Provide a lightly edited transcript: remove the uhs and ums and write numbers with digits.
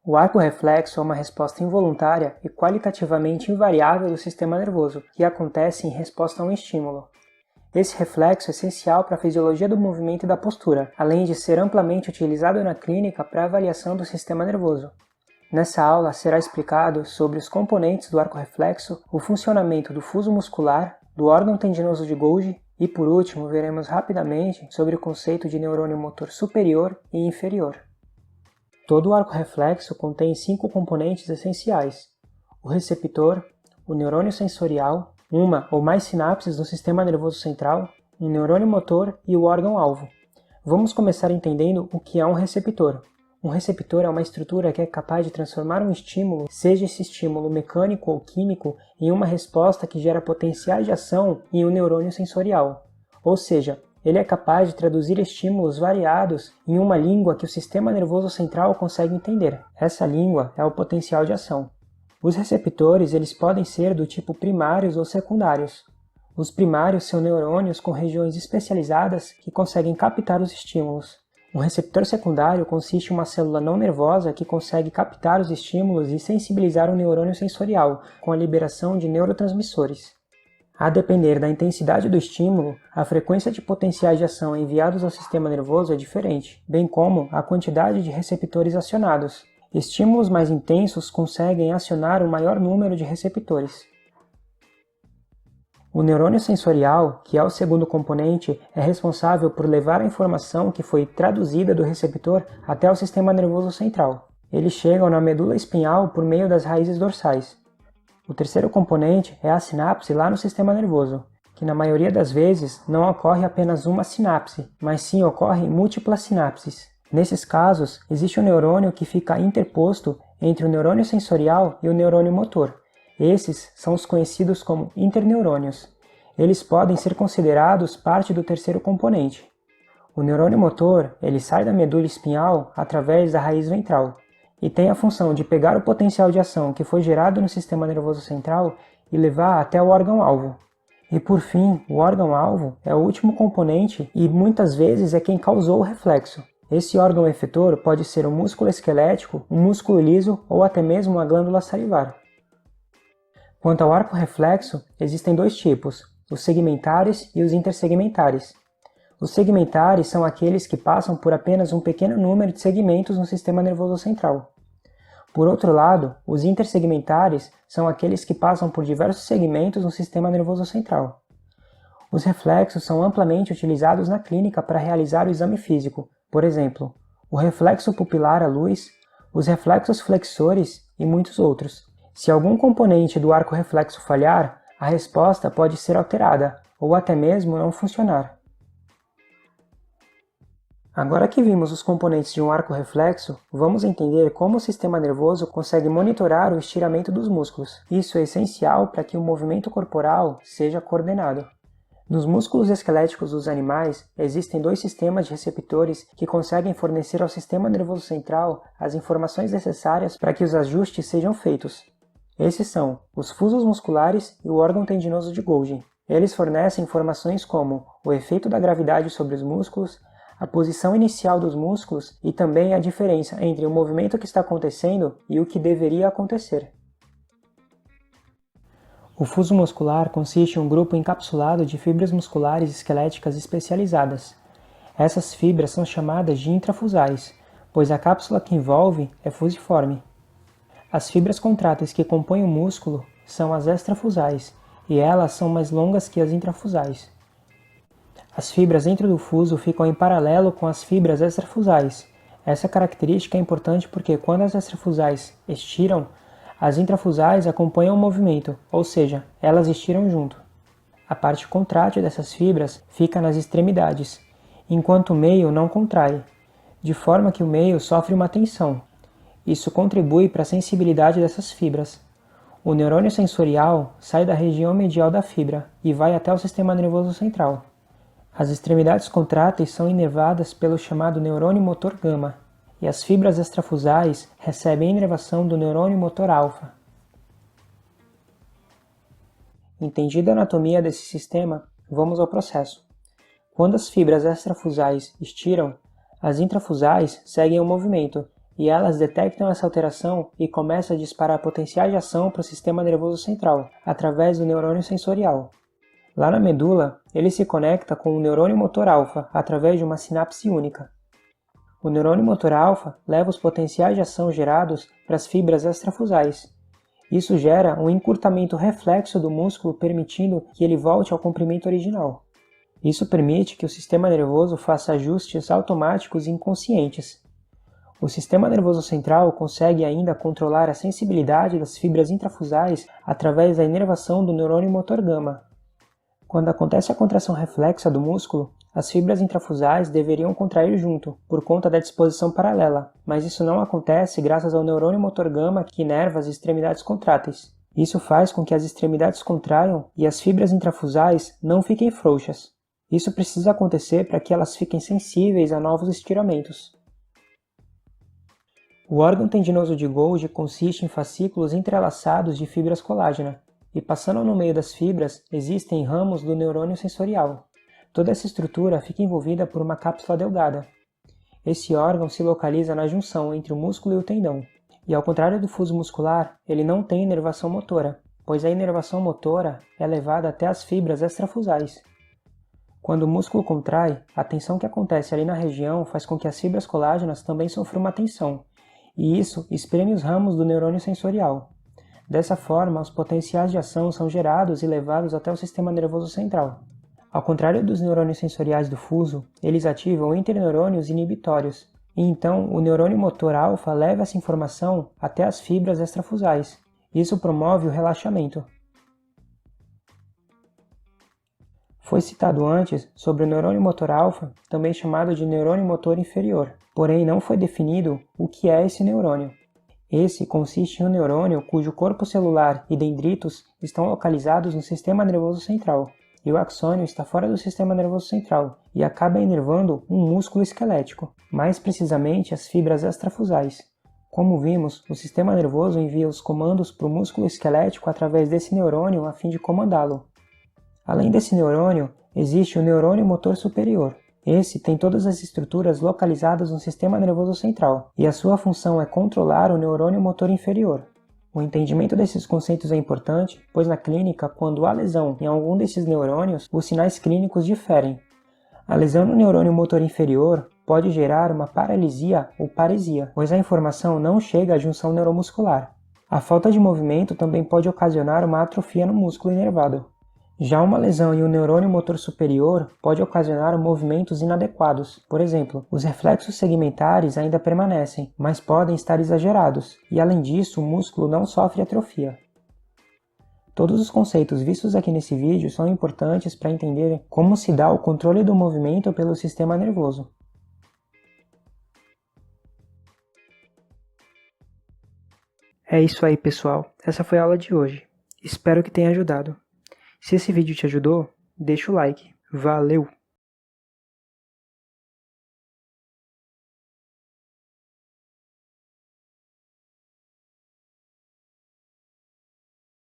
O arco reflexo é uma resposta involuntária e qualitativamente invariável do sistema nervoso, que acontece em resposta a um estímulo. Esse reflexo é essencial para a fisiologia do movimento e da postura, além de ser amplamente utilizado na clínica para avaliação do sistema nervoso. Nessa aula será explicado sobre os componentes do arco reflexo, o funcionamento do fuso muscular, do órgão tendinoso de Golgi e, por último, veremos rapidamente sobre o conceito de neurônio motor superior e inferior. Todo o arco reflexo contém 5 componentes essenciais: o receptor, o neurônio sensorial, uma ou mais sinapses no sistema nervoso central, um neurônio motor e o órgão-alvo. Vamos começar entendendo o que é um receptor. Um receptor é uma estrutura que é capaz de transformar um estímulo, seja esse estímulo mecânico ou químico, em uma resposta que gera potenciais de ação em um neurônio sensorial. Ou seja, ele é capaz de traduzir estímulos variados em uma língua que o sistema nervoso central consegue entender. Essa língua é o potencial de ação. Os receptores eles podem ser do tipo primários ou secundários. Os primários são neurônios com regiões especializadas que conseguem captar os estímulos. Um receptor secundário consiste em uma célula não nervosa que consegue captar os estímulos e sensibilizar o neurônio sensorial, com a liberação de neurotransmissores. A depender da intensidade do estímulo, a frequência de potenciais de ação enviados ao sistema nervoso é diferente, bem como a quantidade de receptores acionados. Estímulos mais intensos conseguem acionar um maior número de receptores. O neurônio sensorial, que é o segundo componente, é responsável por levar a informação que foi traduzida do receptor até o sistema nervoso central. Eles chegam na medula espinhal por meio das raízes dorsais. O terceiro componente é a sinapse lá no sistema nervoso, que na maioria das vezes não ocorre apenas uma sinapse, mas sim ocorrem múltiplas sinapses. Nesses casos, existe um neurônio que fica interposto entre o neurônio sensorial e o neurônio motor. Esses são os conhecidos como interneurônios. Eles podem ser considerados parte do terceiro componente. O neurônio motor ele sai da medula espinhal através da raiz ventral e tem a função de pegar o potencial de ação que foi gerado no sistema nervoso central e levar até o órgão-alvo. E por fim, o órgão-alvo é o último componente e muitas vezes é quem causou o reflexo. Esse órgão efetor pode ser um músculo esquelético, um músculo liso ou até mesmo uma glândula salivar. Quanto ao arco reflexo, existem dois tipos, os segmentares e os intersegmentares. Os segmentares são aqueles que passam por apenas um pequeno número de segmentos no sistema nervoso central. Por outro lado, os intersegmentares são aqueles que passam por diversos segmentos no sistema nervoso central. Os reflexos são amplamente utilizados na clínica para realizar o exame físico, por exemplo, o reflexo pupilar à luz, os reflexos flexores e muitos outros. Se algum componente do arco reflexo falhar, a resposta pode ser alterada, ou até mesmo não funcionar. Agora que vimos os componentes de um arco reflexo, vamos entender como o sistema nervoso consegue monitorar o estiramento dos músculos. Isso é essencial para que o movimento corporal seja coordenado. Nos músculos esqueléticos dos animais, existem dois sistemas de receptores que conseguem fornecer ao sistema nervoso central as informações necessárias para que os ajustes sejam feitos. Esses são os fusos musculares e o órgão tendinoso de Golgi. Eles fornecem informações como o efeito da gravidade sobre os músculos, a posição inicial dos músculos e também a diferença entre o movimento que está acontecendo e o que deveria acontecer. O fuso muscular consiste em um grupo encapsulado de fibras musculares esqueléticas especializadas. Essas fibras são chamadas de intrafusais, pois a cápsula que envolve é fusiforme. As fibras contráteis que compõem o músculo são as extrafusais, e elas são mais longas que as intrafusais. As fibras dentro do fuso ficam em paralelo com as fibras extrafusais. Essa característica é importante porque quando as extrafusais estiram, as intrafusais acompanham o movimento, ou seja, elas estiram junto. A parte contrátil dessas fibras fica nas extremidades, enquanto o meio não contrai, de forma que o meio sofre uma tensão. Isso contribui para a sensibilidade dessas fibras. O neurônio sensorial sai da região medial da fibra e vai até o sistema nervoso central. As extremidades contráteis são inervadas pelo chamado neurônio motor gama, e as fibras extrafusais recebem a inervação do neurônio motor alfa. Entendida a anatomia desse sistema, vamos ao processo. Quando as fibras extrafusais estiram, as intrafusais seguem o movimento e elas detectam essa alteração e começam a disparar potenciais de ação para o sistema nervoso central, através do neurônio sensorial. Lá na medula, ele se conecta com o neurônio motor alfa através de uma sinapse única. O neurônio motor alfa leva os potenciais de ação gerados para as fibras extrafusais. Isso gera um encurtamento reflexo do músculo, permitindo que ele volte ao comprimento original. Isso permite que o sistema nervoso faça ajustes automáticos e inconscientes. O sistema nervoso central consegue ainda controlar a sensibilidade das fibras intrafusais através da inervação do neurônio motor gama. Quando acontece a contração reflexa do músculo, as fibras intrafusais deveriam contrair junto, por conta da disposição paralela, mas isso não acontece graças ao neurônio motor gama que inerva as extremidades contráteis. Isso faz com que as extremidades contraiam e as fibras intrafusais não fiquem frouxas. Isso precisa acontecer para que elas fiquem sensíveis a novos estiramentos. O órgão tendinoso de Golgi consiste em fascículos entrelaçados de fibras colágena, e passando no meio das fibras existem ramos do neurônio sensorial. Toda essa estrutura fica envolvida por uma cápsula delgada. Esse órgão se localiza na junção entre o músculo e o tendão, e ao contrário do fuso muscular, ele não tem inervação motora, pois a inervação motora é levada até as fibras extrafusais. Quando o músculo contrai, a tensão que acontece ali na região faz com que as fibras colágenas também sofram uma tensão, e isso espreme os ramos do neurônio sensorial. Dessa forma, os potenciais de ação são gerados e levados até o sistema nervoso central. Ao contrário dos neurônios sensoriais do fuso, eles ativam interneurônios inibitórios, e então o neurônio motor alfa leva essa informação até as fibras extrafusais. Isso promove o relaxamento. Foi citado antes sobre o neurônio motor alfa, também chamado de neurônio motor inferior, porém não foi definido o que é esse neurônio. Esse consiste em um neurônio cujo corpo celular e dendritos estão localizados no sistema nervoso central, e o axônio está fora do sistema nervoso central e acaba inervando um músculo esquelético, mais precisamente as fibras extrafusais. Como vimos, o sistema nervoso envia os comandos para o músculo esquelético através desse neurônio a fim de comandá-lo. Além desse neurônio, existe o neurônio motor superior. Esse tem todas as estruturas localizadas no sistema nervoso central, e a sua função é controlar o neurônio motor inferior. O entendimento desses conceitos é importante, pois na clínica, quando há lesão em algum desses neurônios, os sinais clínicos diferem. A lesão no neurônio motor inferior pode gerar uma paralisia ou paresia, pois a informação não chega à junção neuromuscular. A falta de movimento também pode ocasionar uma atrofia no músculo inervado. Já uma lesão em um neurônio motor superior pode ocasionar movimentos inadequados. Por exemplo, os reflexos segmentares ainda permanecem, mas podem estar exagerados, e além disso o músculo não sofre atrofia. Todos os conceitos vistos aqui nesse vídeo são importantes para entender como se dá o controle do movimento pelo sistema nervoso. É isso aí, pessoal. Essa foi a aula de hoje. Espero que tenha ajudado. Se esse vídeo te ajudou, deixa o like. Valeu!